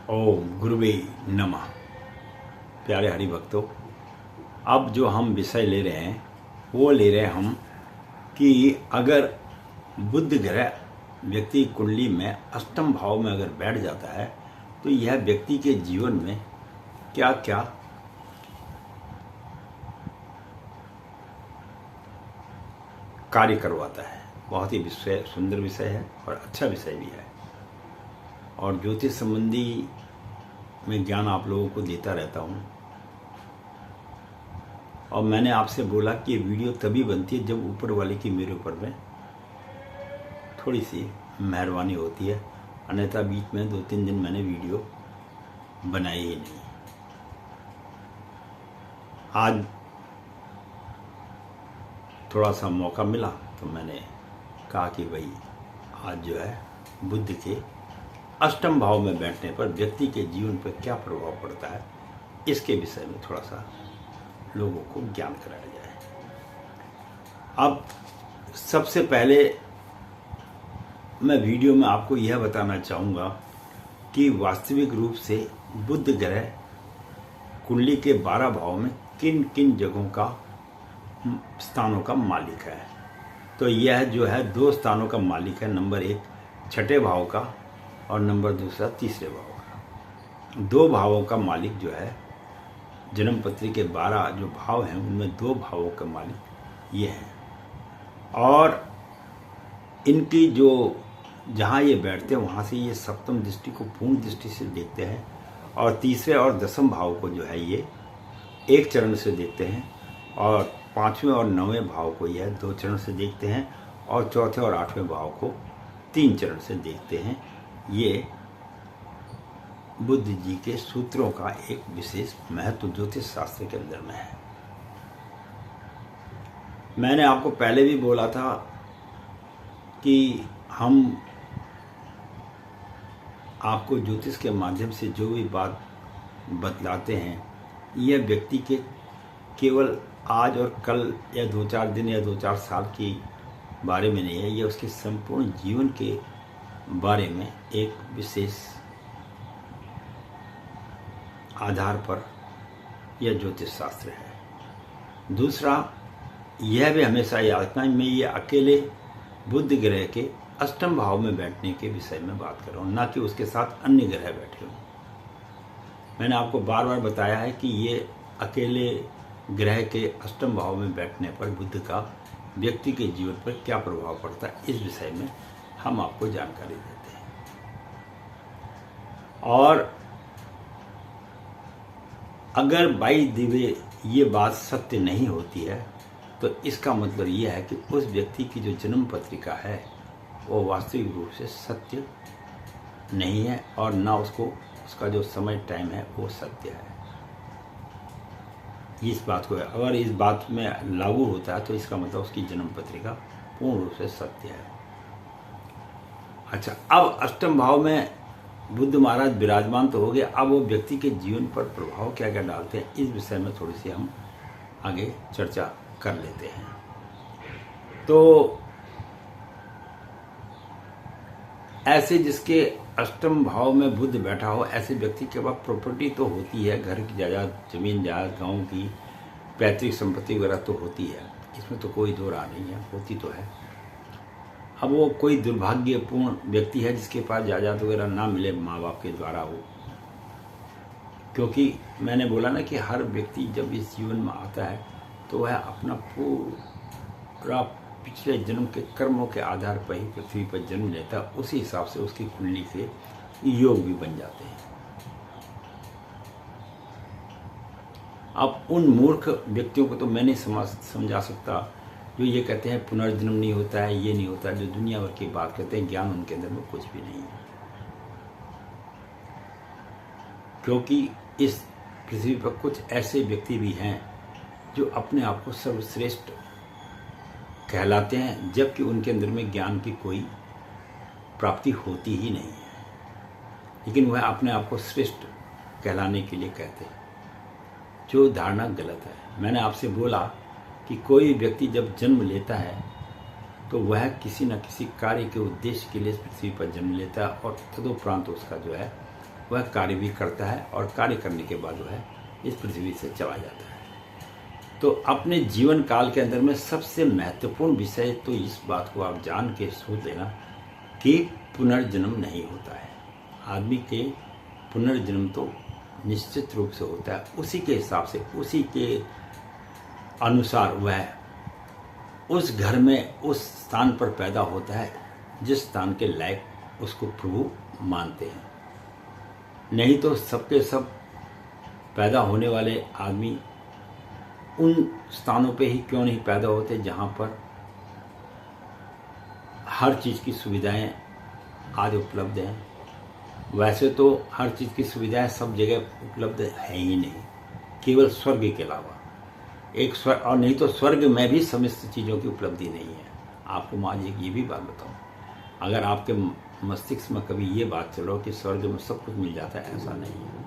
ओम गुरुवे नमः। प्यारे हरि भक्तों, अब जो हम विषय ले रहे हैं वो ले रहे हैं हम कि अगर बुध ग्रह व्यक्ति कुंडली में अष्टम भाव में अगर बैठ जाता है तो यह व्यक्ति के जीवन में क्या क्या कार्य करवाता है। बहुत ही विषय सुंदर विषय है और अच्छा विषय भी है, और ज्योतिष संबंधी मैं ज्ञान आप लोगों को देता रहता हूँ। और मैंने आपसे बोला कि ये वीडियो तभी बनती है जब ऊपर वाले की मेरे ऊपर में थोड़ी सी मेहरबानी होती है, अन्यथा बीच में 2-3 दिन मैंने वीडियो बनाई ही नहीं। आज थोड़ा सा मौका मिला तो मैंने कहा कि भाई आज जो है बुध के अष्टम भाव में बैठने पर व्यक्ति के जीवन पर क्या प्रभाव पड़ता है, इसके विषय में थोड़ा सा लोगों को ज्ञान कराया जाए। अब सबसे पहले मैं वीडियो में आपको यह बताना चाहूँगा कि वास्तविक रूप से बुध ग्रह कुंडली के 12 भाव में किन किन जगहों का स्थानों का मालिक है। तो यह जो है 2 स्थानों का मालिक है, नंबर 1 छठे भाव का और नंबर 2 तीसरे भाव का। 2 भावों का मालिक जो है जन्म पत्री के 12 जो भाव हैं उनमें 2 भावों का मालिक ये हैं, और इनकी जो जहाँ ये बैठते हैं वहाँ से ये सप्तम दृष्टि को पूर्ण दृष्टि से देखते हैं, और तीसरे और दसम भाव को जो है ये एक चरण से देखते हैं, और 5वें और 9वें भाव को यह 2 चरण से देखते हैं, और चौथे और 8वें भाव को 3 चरण से देखते हैं। ये बुद्ध जी के सूत्रों का एक विशेष महत्व ज्योतिष शास्त्र के अंदर में है। मैंने आपको पहले भी बोला था कि हम आपको ज्योतिष के माध्यम से जो भी बात बतलाते हैं यह व्यक्ति के केवल आज और कल या 2-4 दिन या 2-4 साल के बारे में नहीं है, यह उसके संपूर्ण जीवन के बारे में एक विशेष आधार पर यह ज्योतिष शास्त्र है। दूसरा, यह भी हमेशा याद रखना, मैं ये अकेले बुध ग्रह के अष्टम भाव में बैठने के विषय में बात कर रहा हूँ, ना कि उसके साथ अन्य ग्रह बैठे हों। मैंने आपको बार बार बताया है कि ये अकेले ग्रह के अष्टम भाव में बैठने पर बुध का व्यक्ति के जीवन पर क्या प्रभाव पड़ता है, इस विषय में हम आपको जानकारी देते हैं। और अगर बाई दिव्य ये बात सत्य नहीं होती है तो इसका मतलब यह है कि उस व्यक्ति की जो जन्म पत्रिका है वो वास्तविक रूप से सत्य नहीं है, और ना उसका जो समय टाइम है वो सत्य है। इस बात को अगर इस बात में लागू होता है तो इसका मतलब उसकी जन्म पत्रिका पूर्ण रूप से सत्य है। अच्छा, अब अष्टम भाव में बुद्ध महाराज विराजमान तो हो गए, अब वो व्यक्ति के जीवन पर प्रभाव क्या क्या डालते हैं इस विषय में थोड़ी सी हम आगे चर्चा कर लेते हैं। तो ऐसे जिसके अष्टम भाव में बुध बैठा हो, ऐसे व्यक्ति के पास प्रॉपर्टी तो होती है, घर की जायदाद, जमीन जायदाद, गांव की पैतृक संपत्ति वगैरह तो होती है, इसमें तो कोई दो राह नहीं है, होती तो है। अब वो कोई दुर्भाग्यपूर्ण व्यक्ति है जिसके पास जायदाद वगैरह ना मिले माँ बाप के द्वारा हो, क्योंकि मैंने बोला ना कि हर व्यक्ति जब इस जीवन में आता है तो वह अपना पूरा पिछले जन्म के कर्मों के आधार पर ही पृथ्वी पर जन्म लेता है, उसी हिसाब से उसकी कुंडली से योग भी बन जाते हैं। अब उन मूर्ख व्यक्तियों को तो मैं नहीं समझा सकता जो ये कहते हैं पुनर्जन्म नहीं होता है, ये नहीं होता है, जो दुनिया भर की बात करते हैं, ज्ञान उनके अंदर में कुछ भी नहीं है। क्योंकि इस पृथ्वी पर कुछ ऐसे व्यक्ति भी हैं जो अपने आप को सर्वश्रेष्ठ कहलाते हैं, जबकि उनके अंदर में ज्ञान की कोई प्राप्ति होती ही नहीं है, लेकिन वह अपने आप को श्रेष्ठ कहलाने के लिए कहते हैं, जो धारणा गलत है। मैंने आपसे बोला कि कोई व्यक्ति जब जन्म लेता है तो वह किसी न किसी कार्य के उद्देश्य के लिए पृथ्वी पर जन्म लेता है, और तदुपरांत उसका जो है वह कार्य भी करता है और कार्य करने के बाद वह इस पृथ्वी से चला जाता है। तो अपने जीवन काल के अंदर में सबसे महत्वपूर्ण विषय तो इस बात को आप जान के सोच लेना कि पुनर्जन्म नहीं होता है। आदमी के पुनर्जन्म तो निश्चित रूप से होता है, उसी के हिसाब से, उसी के अनुसार वह उस घर में उस स्थान पर पैदा होता है जिस स्थान के लायक उसको प्रभु मानते हैं। नहीं तो सबके सब पैदा होने वाले आदमी उन स्थानों पे ही क्यों नहीं पैदा होते जहाँ पर हर चीज़ की सुविधाएं आज उपलब्ध हैं। वैसे तो हर चीज़ की सुविधाएं सब जगह उपलब्ध है ही नहीं, केवल स्वर्ग के अलावा। एक स्वर्ग, और नहीं तो स्वर्ग में भी समस्त चीज़ों की उपलब्धि नहीं है। आपको मैं आज एक ये भी बात बताऊं, अगर आपके मस्तिष्क में कभी ये बात चलो कि स्वर्ग में सब कुछ मिल जाता है, ऐसा नहीं है।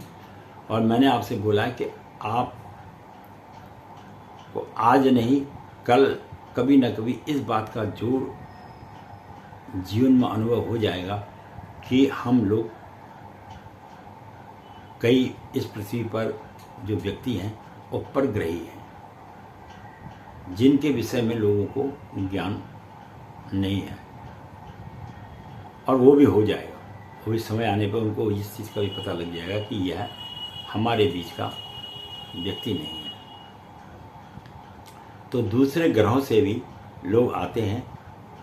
और मैंने आपसे बोला है कि आप को आज नहीं कल कभी ना कभी इस बात का जोर जीवन में अनुभव हो जाएगा कि हम लोग कई इस पृथ्वी पर जो व्यक्ति हैं वो परग्रही हैं, जिनके विषय में लोगों को ज्ञान नहीं है। और वो भी हो जाएगा, वो भी समय आने पर उनको इस चीज़ का भी पता लग जाएगा कि यह हमारे बीच का व्यक्ति नहीं है। तो दूसरे ग्रहों से भी लोग आते हैं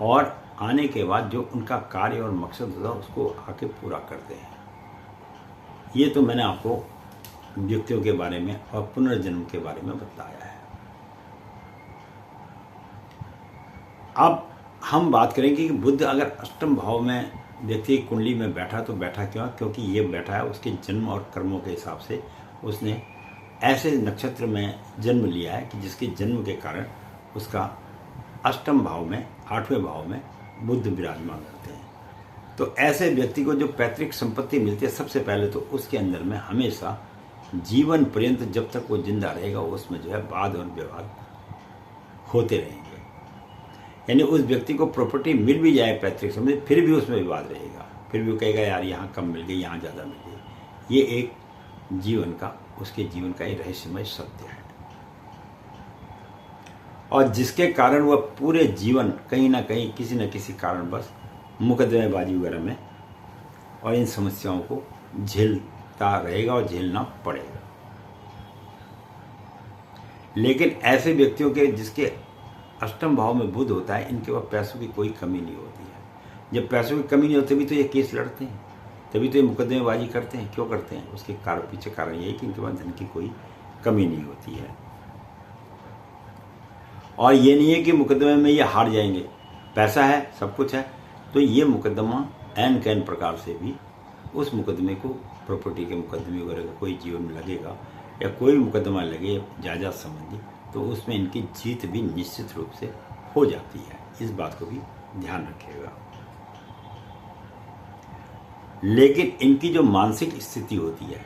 और आने के बाद जो उनका कार्य और मकसद होता है उसको आके पूरा करते हैं। ये तो मैंने आपको व्यक्तियों के बारे में और पुनर्जन्म के बारे में बताया है। अब हम बात करेंगे कि बुध अगर अष्टम भाव में व्यक्ति की कुंडली में बैठा तो बैठा क्यों? क्योंकि ये बैठा है उसके जन्म और कर्मों के हिसाब से। उसने ऐसे नक्षत्र में जन्म लिया है कि जिसके जन्म के कारण उसका अष्टम भाव में, 8वें भाव में बुध विराजमान करते हैं। तो ऐसे व्यक्ति को जो पैतृक संपत्ति मिलती है, सबसे पहले तो उसके अंदर में हमेशा जीवन पर्यंत जब तक वो जिंदा रहेगा उसमें जो है वाद और विवाद होते रहेंगे। यानी उस व्यक्ति को प्रॉपर्टी मिल भी जाए पैतृक संपत्ति, फिर भी उसमें विवाद रहेगा, फिर भी वो कहेगा यार यहाँ कम मिल गई, यहाँ ज़्यादा मिल गई। ये एक जीवन का, उसके जीवन का ही रहस्यमय सत्य है। और जिसके कारण वह पूरे जीवन कहीं ना कहीं किसी न किसी कारणवश मुकदमेबाजी वगैरह में और इन समस्याओं को झेलता रहेगा और झेलना पड़ेगा। लेकिन ऐसे व्यक्तियों के जिसके अष्टम भाव में बुध होता है, इनके पास पैसों की कोई कमी नहीं होती है। जब पैसों की कमी नहीं होती तभी तो ये केस लड़ते हैं, तभी तो ये मुकदमेबाजी करते हैं। क्यों करते हैं? उसके पीछे कारण यही कि इनके पास धन की कोई कमी नहीं होती है। और ये नहीं है कि मुकदमे में ये हार जाएंगे, पैसा है, सब कुछ है, तो ये मुकदमा एन कैन प्रकार से भी उस मुकदमे को, प्रॉपर्टी के मुकदमे वगैरह का कोई जीवन में लगेगा या कोई मुकदमा लगे जायदाद संबंधी, तो उसमें इनकी जीत भी निश्चित रूप से हो जाती है। इस बात को भी ध्यान रखिएगा। लेकिन इनकी जो मानसिक स्थिति होती है,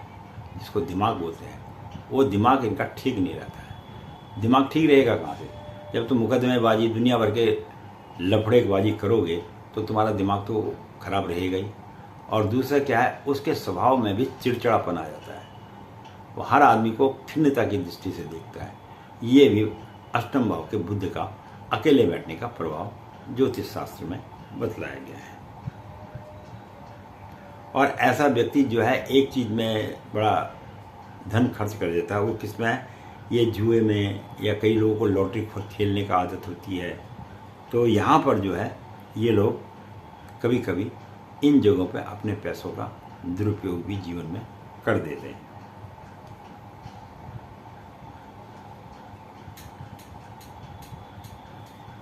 जिसको दिमाग बोलते हैं, वो दिमाग इनका ठीक नहीं रहता है। दिमाग ठीक रहेगा कहाँ से? जब तुम मुकदमेबाजी, दुनिया भर के लफड़ेबाजी करोगे तो तुम्हारा दिमाग तो खराब रहेगा ही। और दूसरा क्या है, उसके स्वभाव में भी चिड़चिड़ापन आ जाता है। वो हर आदमी को खिन्नता की दृष्टि से देखता है। ये भी अष्टम भाव के बुध का अकेले बैठने का प्रभाव ज्योतिष शास्त्र में बतलाया गया है। और ऐसा व्यक्ति जो है एक चीज़ में बड़ा धन खर्च कर देता है। वो किसमें है? ये जुए में, या कई लोगों को लॉटरी खेलने का आदत होती है। तो यहाँ पर जो है ये लोग कभी कभी इन जगहों पे अपने पैसों का दुरुपयोग भी जीवन में कर देते हैं।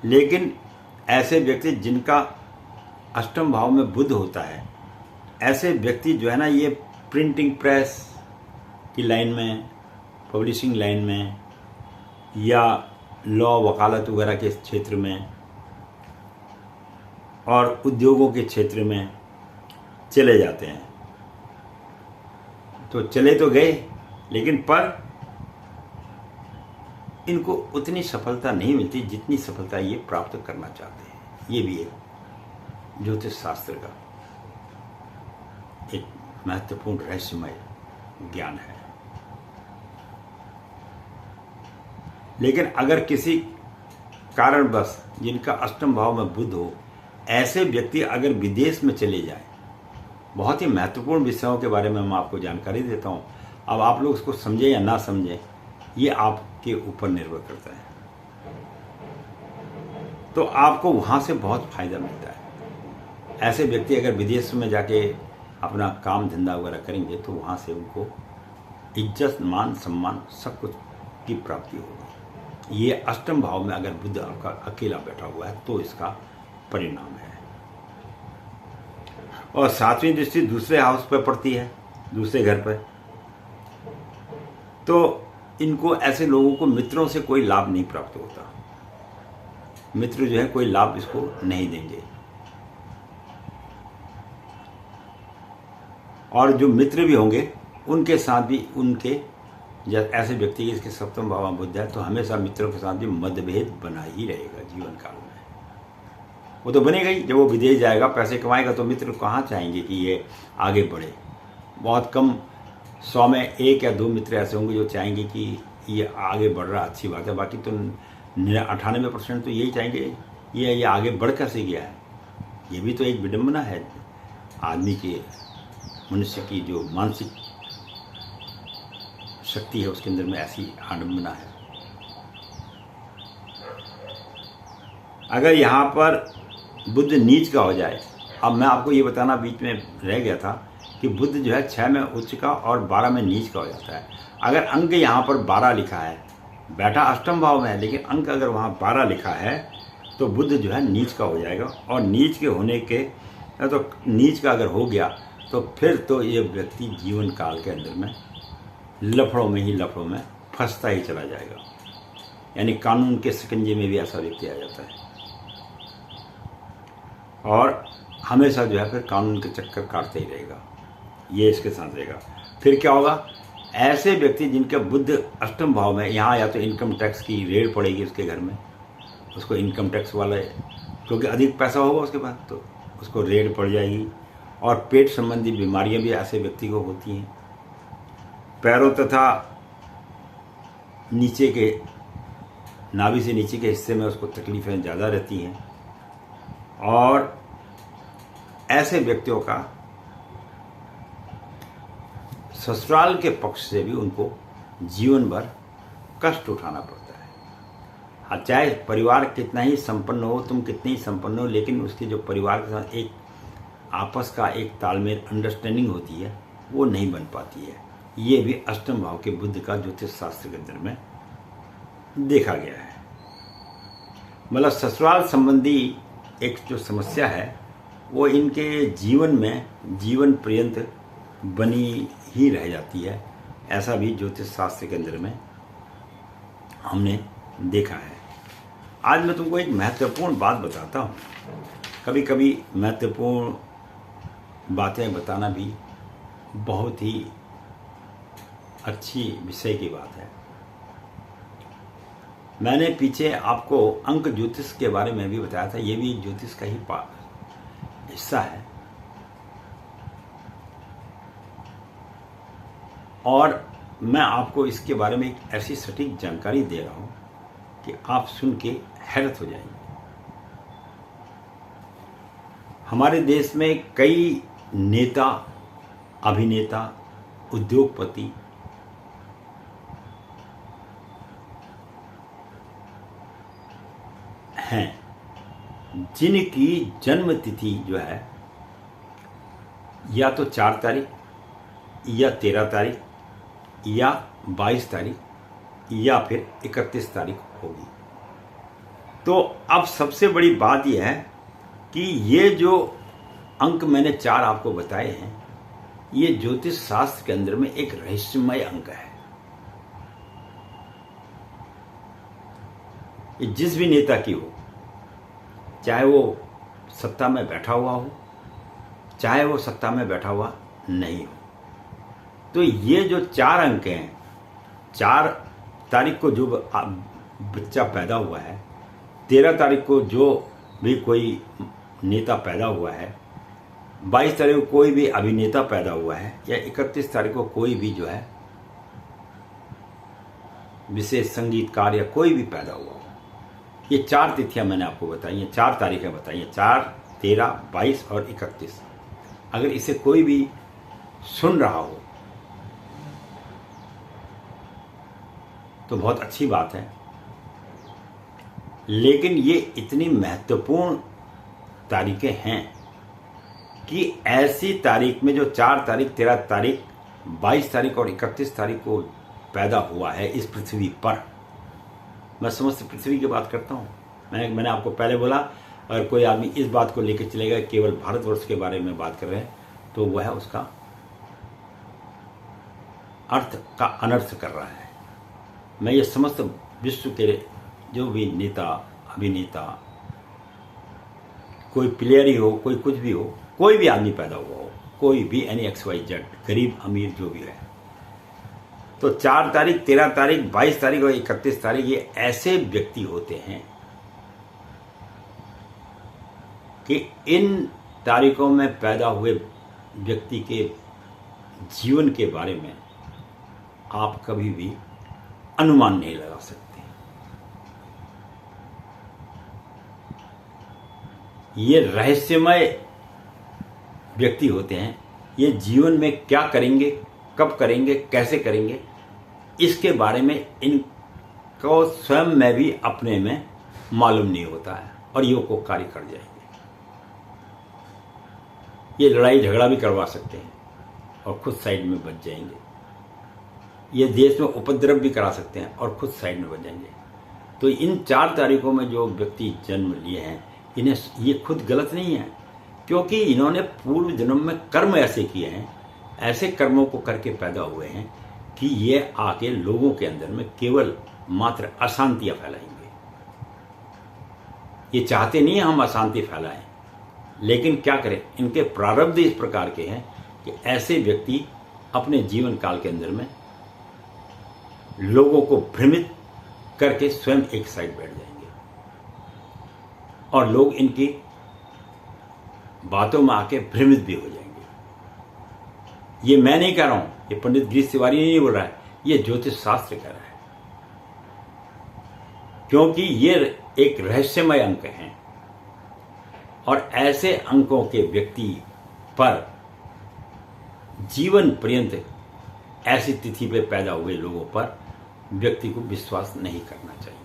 लेकिन ऐसे व्यक्ति जिनका अष्टम भाव में बुध होता है, ऐसे व्यक्ति जो है ना, ये प्रिंटिंग प्रेस की लाइन में, पब्लिशिंग लाइन में, या लॉ वकालत वगैरह के क्षेत्र में और उद्योगों के क्षेत्र में चले जाते हैं। तो चले तो गए, लेकिन पर इनको उतनी सफलता नहीं मिलती जितनी सफलता ये प्राप्त करना चाहते हैं। ये भी एक ज्योतिष शास्त्र का एक महत्वपूर्ण रहस्यमय ज्ञान है। लेकिन अगर किसी कारणवश जिनका अष्टम भाव में बुध हो, ऐसे व्यक्ति अगर विदेश में चले जाएं, बहुत ही महत्वपूर्ण विषयों के बारे में मैं आपको जानकारी देता हूं। अब आप लोग उसको समझें या ना समझें, ये आपके ऊपर निर्भर करता है। तो आपको वहां से बहुत फायदा मिलता है। ऐसे व्यक्ति अगर विदेश में जाके अपना काम धंधा वगैरह करेंगे तो वहां से उनको इज्जत, मान, सम्मान सब कुछ की प्राप्ति होगी। ये अष्टम भाव में अगर बुध आपका अकेला बैठा हुआ है तो इसका परिणाम है। और सातवीं दृष्टि दूसरे हाउस पर पड़ती है, दूसरे घर पर, तो इनको, ऐसे लोगों को मित्रों से कोई लाभ नहीं प्राप्त होता। मित्र जो है कोई लाभ इसको नहीं देंगे। और जो मित्र भी होंगे उनके साथ भी, उनके जब ऐसे व्यक्ति के इसके सप्तम भाव में बुध है तो हमेशा मित्रों के साथ भी मतभेद बना ही रहेगा जीवन काल में। वो तो बनेगा ही। जब वो विदेश जाएगा, पैसे कमाएगा, तो मित्र कहाँ चाहेंगे कि ये आगे बढ़े। बहुत कम, 100 में 1 या 2 मित्र ऐसे होंगे जो चाहेंगे कि ये आगे बढ़ रहा, अच्छी बात है। बाकी तो 98% तो यही चाहेंगे ये आगे बढ़ कैसे गया है। ये भी तो एक विडंबना है आदमी के, मनुष्य की जो मानसिक शक्ति है उसके अंदर में ऐसी आडंबना है। अगर यहाँ पर बुध नीच का हो जाए, अब मैं आपको ये बताना बीच में रह गया था कि बुध जो है 6 में उच्च का और 12 में नीच का हो जाता है। अगर अंक यहाँ पर 12 लिखा है, बैठा अष्टम भाव में है लेकिन अंक अगर वहाँ 12 लिखा है तो बुध जो है नीच का हो जाएगा। और नीच के होने के, तो नीच का अगर हो गया तो फिर तो ये व्यक्ति जीवन काल के अंदर में लफड़ों में फंसता ही चला जाएगा। यानी कानून के शिकंजे में भी ऐसा व्यक्ति आ जाता है और हमेशा जो है फिर कानून के चक्कर काटते ही रहेगा। ये इसके साथ रहेगा। फिर क्या होगा, ऐसे व्यक्ति जिनके बुध अष्टम भाव में, यहाँ या तो इनकम टैक्स की रेड पड़ेगी उसके घर में, उसको इनकम टैक्स वाले, क्योंकि अधिक पैसा होगा उसके पास तो उसको रेड पड़ जाएगी। और पेट संबंधी बीमारियां भी ऐसे व्यक्ति को होती हैं। पैरों तथा नीचे के, नाभि से नीचे के हिस्से में उसको तकलीफें ज़्यादा रहती हैं। और ऐसे व्यक्तियों का ससुराल के पक्ष से भी उनको जीवन भर कष्ट उठाना पड़ता है। हाँ, चाहे परिवार कितना ही संपन्न हो, तुम कितनी ही संपन्न हो, लेकिन उसके जो परिवार के साथ एक आपस का एक तालमेल, अंडरस्टैंडिंग होती है, वो नहीं बन पाती है। ये भी अष्टम भाव के बुध का ज्योतिष शास्त्र के अंदर में देखा गया है। मतलब ससुराल संबंधी एक जो समस्या है वो इनके जीवन में जीवन पर्यंत बनी ही रह जाती है। ऐसा भी ज्योतिष शास्त्र के अंदर में हमने देखा है। आज मैं तुमको एक महत्वपूर्ण बात बताता हूँ। कभी कभी महत्वपूर्ण बातें बताना भी बहुत ही अच्छी विषय की बात है। मैंने पीछे आपको अंक ज्योतिष के बारे में भी बताया था। ये भी ज्योतिष का ही हिस्सा है। और मैं आपको इसके बारे में एक ऐसी सटीक जानकारी दे रहा हूं कि आप सुन के हैरत हो जाएंगे। हमारे देश में कई नेता, अभिनेता, उद्योगपति हैं जिनकी जन्म तिथि जो है या तो 4 तारीख या 13 तारीख या 22 तारीख या फिर 31 तारीख होगी। तो अब सबसे बड़ी बात यह है कि ये जो अंक मैंने 4 आपको बताए हैं, ये ज्योतिष शास्त्र के अंदर में एक रहस्यमय अंक है। ये जिस भी नेता की हो, चाहे वो सत्ता में बैठा हुआ हो, चाहे वो सत्ता में बैठा हुआ नहीं हो, तो ये जो 4 अंक हैं, 4 तारीख को जो बच्चा पैदा हुआ है, 13 तारीख को जो भी कोई नेता पैदा हुआ है, 22 तारीख को कोई भी अभिनेता पैदा हुआ है या 31 तारीख को कोई भी जो है विशेष संगीतकार या कोई भी पैदा हुआ हो, ये 4 तिथियां मैंने आपको बताई हैं, 4 तारीखें बताई हैं, 4, 13, 22 और 31। अगर इसे कोई भी सुन रहा हो तो बहुत अच्छी बात है, लेकिन ये इतनी महत्वपूर्ण तारीखें हैं कि ऐसी तारीख में जो 4 तारीख, 13 तारीख, 22 तारीख और 31 तारीख को पैदा हुआ है इस पृथ्वी पर, मैं समस्त पृथ्वी की बात करता हूँ। मैंने आपको पहले बोला, अगर कोई आदमी इस बात को लेकर चलेगा केवल भारतवर्ष के बारे में बात कर रहे हैं तो वह उसका अर्थ का अनर्थ कर रहा है। मैं ये समस्त विश्व के जो भी नेता, अभिनेता, कोई प्लेयर ही हो, कोई कुछ भी हो, कोई भी आदमी पैदा हुआ हो, कोई भी यानी XYZ, गरीब अमीर जो भी है, तो 4 तारीख, 13 तारीख, 22 तारीख और 31 तारीख ये ऐसे व्यक्ति होते हैं कि इन तारीखों में पैदा हुए व्यक्ति के जीवन के बारे में आप कभी भी अनुमान नहीं लगा सकते। ये रहस्यमय व्यक्ति होते हैं। ये जीवन में क्या करेंगे, कब करेंगे, कैसे करेंगे, इसके बारे में इनको स्वयं में भी अपने में मालूम नहीं होता है और ये को कार्य कर जाएंगे। ये लड़ाई झगड़ा भी करवा सकते हैं और खुद साइड में बच जाएंगे। ये देश में उपद्रव भी करा सकते हैं और खुद साइड में बच जाएंगे। तो इन 4 तारीखों में जो व्यक्ति जन्म लिए हैं, इन्हें ये खुद गलत नहीं है, क्योंकि इन्होंने पूर्व जन्म में कर्म ऐसे किए हैं, ऐसे कर्मों को करके पैदा हुए हैं कि ये आके लोगों के अंदर में केवल मात्र अशांतियां फैलाएंगे। ये चाहते नहीं है हम अशांति फैलाएं, लेकिन क्या करें, इनके प्रारब्ध इस प्रकार के हैं कि ऐसे व्यक्ति अपने जीवन काल के अंदर में लोगों को भ्रमित करके स्वयं एक साइड बैठ जाएंगे और लोग इनकी बातों में आके भ्रमित भी हो जाएंगे। ये मैं नहीं कह रहा हूं, ये पंडित गिरीश तिवारी नहीं बोल रहा है, ये ज्योतिष शास्त्र कह रहा है, क्योंकि ये एक रहस्यमय अंक हैं और ऐसे अंकों के व्यक्ति पर जीवन पर्यंत ऐसी तिथि पे पैदा हुए लोगों पर व्यक्ति को विश्वास नहीं करना चाहिए,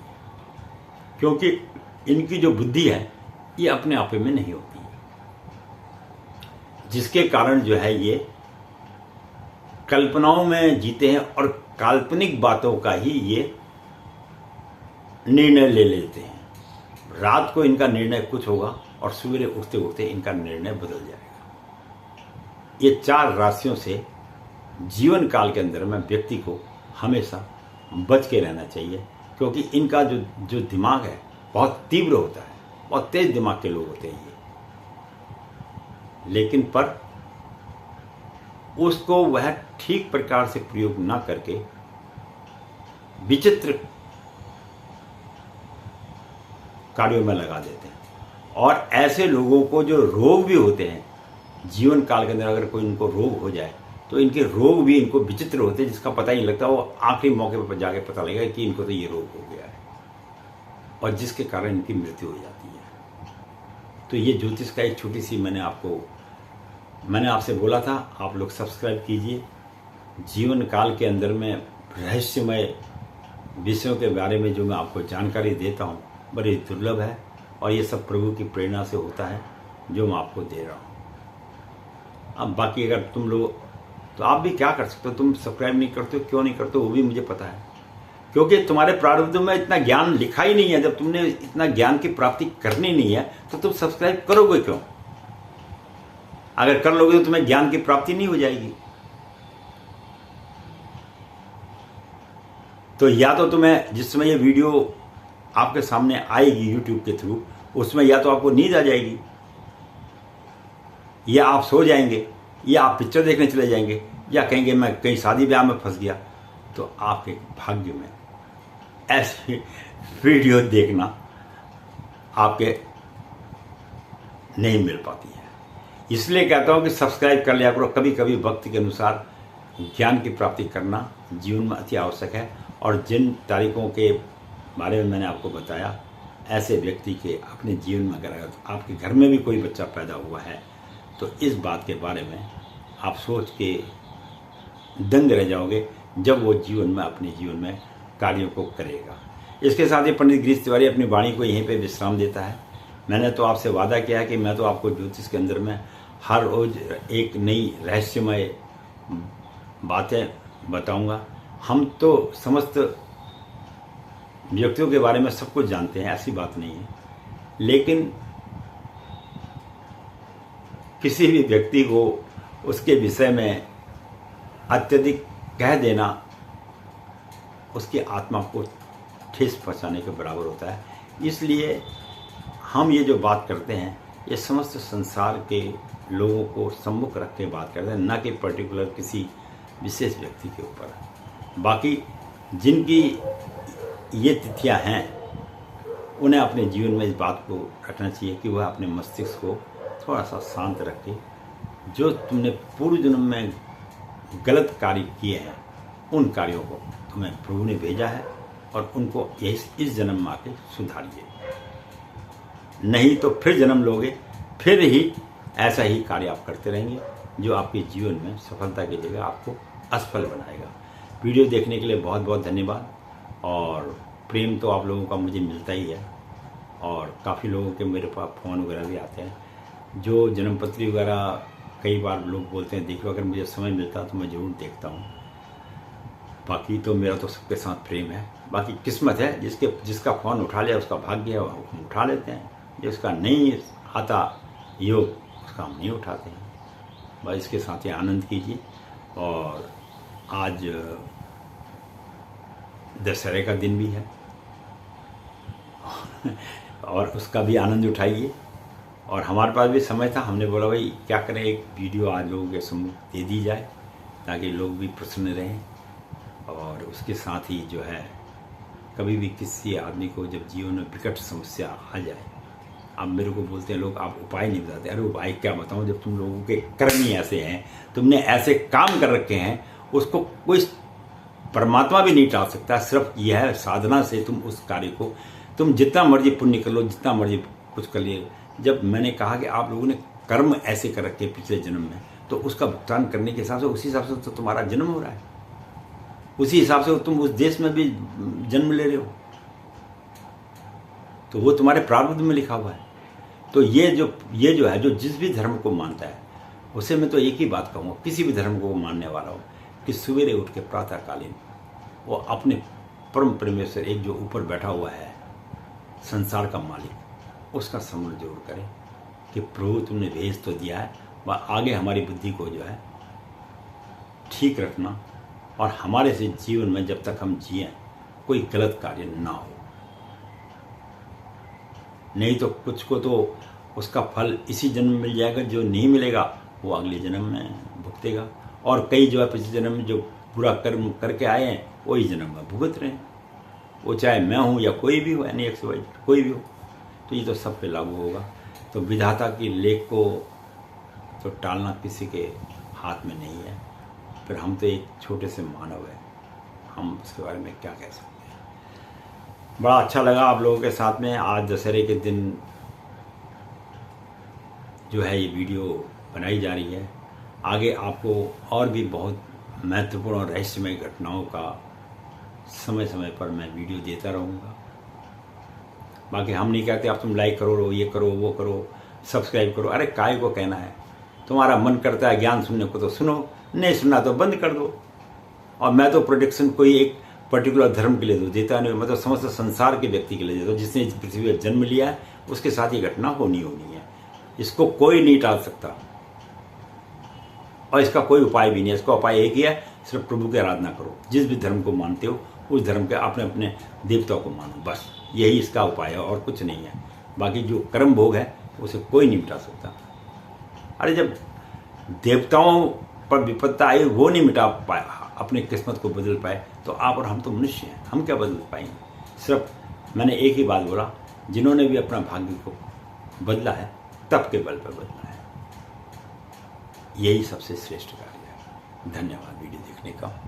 क्योंकि इनकी जो बुद्धि है ये अपने आप में नहीं होती है, जिसके कारण जो है ये कल्पनाओं में जीते हैं और काल्पनिक बातों का ही ये निर्णय ले लेते हैं। रात को इनका निर्णय कुछ होगा और सवेरे उठते उठते इनका निर्णय बदल जाएगा। ये 4 राशियों से जीवन काल के अंदर में व्यक्ति को हमेशा बच के रहना चाहिए, क्योंकि इनका जो दिमाग है बहुत तीव्र होता है, बहुत तेज दिमाग के लोग होते हैं ये, लेकिन पर उसको वह ठीक प्रकार से प्रयोग ना करके विचित्र कार्यों में लगा देते हैं। और ऐसे लोगों को जो रोग भी होते हैं जीवन काल के अंदर, अगर कोई इनको रोग हो जाए तो इनके रोग भी इनको विचित्र होते हैं, जिसका पता ही नहीं लगता। वो आखिरी मौके पर जाके पता लगेगा कि इनको तो ये रोग हो गया है और जिसके कारण इनकी मृत्यु हो जाती है। तो ये ज्योतिष का एक छोटी सी मैंने आपसे बोला था, आप लोग सब्सक्राइब कीजिए। जीवन काल के अंदर में रहस्यमय विषयों के बारे में जो मैं आपको जानकारी देता हूँ बड़ी दुर्लभ है और ये सब प्रभु की प्रेरणा से होता है जो मैं आपको दे रहा हूँ। अब बाकी अगर तुम लोग, तो आप भी क्या कर सकते हो, तुम सब्सक्राइब नहीं करते हो, क्यों नहीं करते हो वो भी मुझे पता है, क्योंकि तुम्हारे प्रारब्ध में इतना ज्ञान लिखा ही नहीं है। जब तुमने इतना ज्ञान की प्राप्ति करनी नहीं है तो तुम सब्सक्राइब करोगे क्यों? अगर कर लोगे तो तुम्हें ज्ञान की प्राप्ति नहीं हो जाएगी। तो या तो तुम्हें जिस समय ये वीडियो आपके सामने आएगी यूट्यूब के थ्रू, उसमें या तो आपको नींद आ जाएगी, या आप सो जाएंगे, या आप पिक्चर देखने चले जाएंगे, या कहेंगे मैं कहीं शादी ब्याह में फंस गया। तो आपके भाग्य में ऐसी वीडियो देखना आपके नहीं मिल पाती है। इसलिए कहता हूँ कि सब्सक्राइब कर लिया करो। कभी कभी वक्त के अनुसार ज्ञान की प्राप्ति करना जीवन में अति आवश्यक है। और जिन तारीखों के बारे में मैंने आपको बताया, ऐसे व्यक्ति के अपने जीवन में अगर आपके घर में भी कोई बच्चा पैदा हुआ है तो इस बात के बारे में आप सोच के दंग रह जाओगे जब वो जीवन में अपने जीवन में कार्यों को करेगा। इसके साथ ही पंडित गिरीश तिवारी अपनी वाणी को यहीं पे विश्राम देता है। मैंने तो आपसे वादा किया है कि मैं तो आपको ज्योतिष के अंदर में हर रोज एक नई रहस्यमय बातें बताऊंगा। हम तो समस्त व्यक्तियों के बारे में सब कुछ जानते हैं, ऐसी बात नहीं है, लेकिन किसी भी व्यक्ति को उसके विषय में अत्यधिक कह देना उसकी आत्मा को ठेस पहुंचाने के बराबर होता है। इसलिए हम ये जो बात करते हैं ये समस्त संसार के लोगों को सम्मुख रख के बात करते हैं, ना कि पर्टिकुलर किसी विशेष व्यक्ति के ऊपर। बाकी जिनकी ये तिथियां हैं उन्हें अपने जीवन में इस बात को रखना चाहिए कि वह अपने मस्तिष्क को थोड़ा सा शांत रखे। जो तुमने पूर्व जन्म में गलत कार्य किए हैं उन कार्यों को तुम्हें प्रभु ने भेजा है और उनको इस जन्म में आके सुधारिए, नहीं तो फिर जन्म लोगे, फिर ही ऐसा ही कार्य आप करते रहेंगे जो आपके जीवन में सफलता की जगह आपको असफल बनाएगा। वीडियो देखने के लिए बहुत बहुत धन्यवाद। और प्रेम तो आप लोगों का मुझे मिलता ही है और काफ़ी लोगों के मेरे पास फ़ोन वगैरह भी आते हैं। जो जन्मपत्री वगैरह कई बार लोग बोलते हैं देखो, अगर मुझे समय मिलता तो मैं ज़रूर देखता हूँ। बाकी तो मेरा तो सबके साथ प्रेम है। बाकी किस्मत है, जिसका फ़ोन उठा लिया उसका भाग्य है, हम उठा लेते हैं। जिसका नहीं आता योग उसका हम नहीं उठाते हैं। बस इसके साथ ही आनंद कीजिए। और आज दशहरे का दिन भी है और उसका भी आनंद उठाइए। और हमारे पास भी समय था, हमने बोला भाई क्या करें, एक वीडियो आज लोगों के सम्मुख दे दी जाए ताकि लोग भी प्रसन्न रहें। और उसके साथ ही जो है कभी भी किसी आदमी को जब जीवन में विकट समस्या आ जाए, आप मेरे को बोलते हैं लोग आप उपाय नहीं बताते। अरे उपाय क्या बताऊं जब तुम लोगों के कर्म ही ऐसे हैं, तुमने ऐसे काम कर रखे हैं, उसको कोई परमात्मा भी नहीं टाल सकता। सिर्फ यह साधना से तुम उस कार्य को, तुम जितना मर्जी पुण्य कर लो, जितना मर्जी कुछ कर लिए। जब मैंने कहा कि आप लोगों ने कर्म ऐसे कर रखे पिछले जन्म में, तो उसका भुगतान करने के हिसाब से, उसी हिसाब से तो तुम्हारा जन्म हो रहा है, उसी हिसाब से तुम उस देश में भी जन्म ले रहे हो, तो वो तुम्हारे प्रारब्ध में लिखा हुआ है। तो ये जो है, जो जिस भी धर्म को मानता है उसे मैं तो एक ही बात कहूँगा, किसी भी धर्म को मानने वाला हो, कि सवेरे उठ के प्रातःकालीन वो अपने परम परमेश्वर, एक जो ऊपर बैठा हुआ है संसार का मालिक, उसका स्मरण जरूर करें कि प्रभु तुमने भेज तो दिया है, वह आगे हमारी बुद्धि को जो है ठीक रखना और हमारे से जीवन में जब तक हम जिए कोई गलत कार्य ना हो। नहीं तो कुछ को तो उसका फल इसी जन्म में मिल जाएगा, जो नहीं मिलेगा वो अगले जन्म में भुगतेगा। और कई जो है पिछले जन्म में जो बुरा कर्म करके आए हैं वही जन्म में भुगत रहे हैं, वो चाहे मैं हूँ या कोई भी हो, यानी XY कोई भी हो। तो ये तो सब पे लागू होगा। तो विधाता की लेख को तो टालना किसी के हाथ में नहीं है। फिर हम तो एक छोटे से मानव हैं, हम उसके बारे में क्या कह सकते हैं। बड़ा अच्छा लगा आप लोगों के साथ में। आज दशहरे के दिन जो है ये वीडियो बनाई जा रही है। आगे आपको और भी बहुत महत्वपूर्ण और रहस्यमय घटनाओं का समय समय पर मैं वीडियो देता रहूँगा। बाकी हम नहीं कहते आप तुम लाइक करो, ये करो, वो करो, सब्सक्राइब करो। अरे काय को कहना है, तुम्हारा मन करता है ज्ञान सुनने को तो सुनो, नहीं सुनना तो बंद कर दो। और मैं तो प्रोटेक्शन कोई एक पर्टिकुलर धर्म के लिए तो देता नहीं, मतलब समस्त संसार के व्यक्ति के लिए देता हूँ। जिसने इस पृथ्वी पर जन्म लिया है उसके साथ ये घटना होनी है, इसको कोई नहीं टाल सकता और इसका कोई उपाय भी नहीं है। इसका उपाय एक ही है, सिर्फ प्रभु की आराधना करो। जिस भी धर्म को मानते हो उस धर्म के अपने अपने देवताओं को मानो, बस यही इसका उपाय है और कुछ नहीं है। बाकी जो कर्म भोग है उसे कोई नहीं मिटा सकता। अरे जब देवताओं पर विपत्ता आई वो नहीं मिटा पाया, अपने किस्मत को बदल पाए, तो आप और हम तो मनुष्य हैं, हम क्या बदल पाएंगे। सिर्फ मैंने एक ही बात बोला, जिन्होंने भी अपना भाग्य को बदला है तप के बल पर बदला है। यही सबसे श्रेष्ठ कार्य है। धन्यवाद वीडियो देखने का।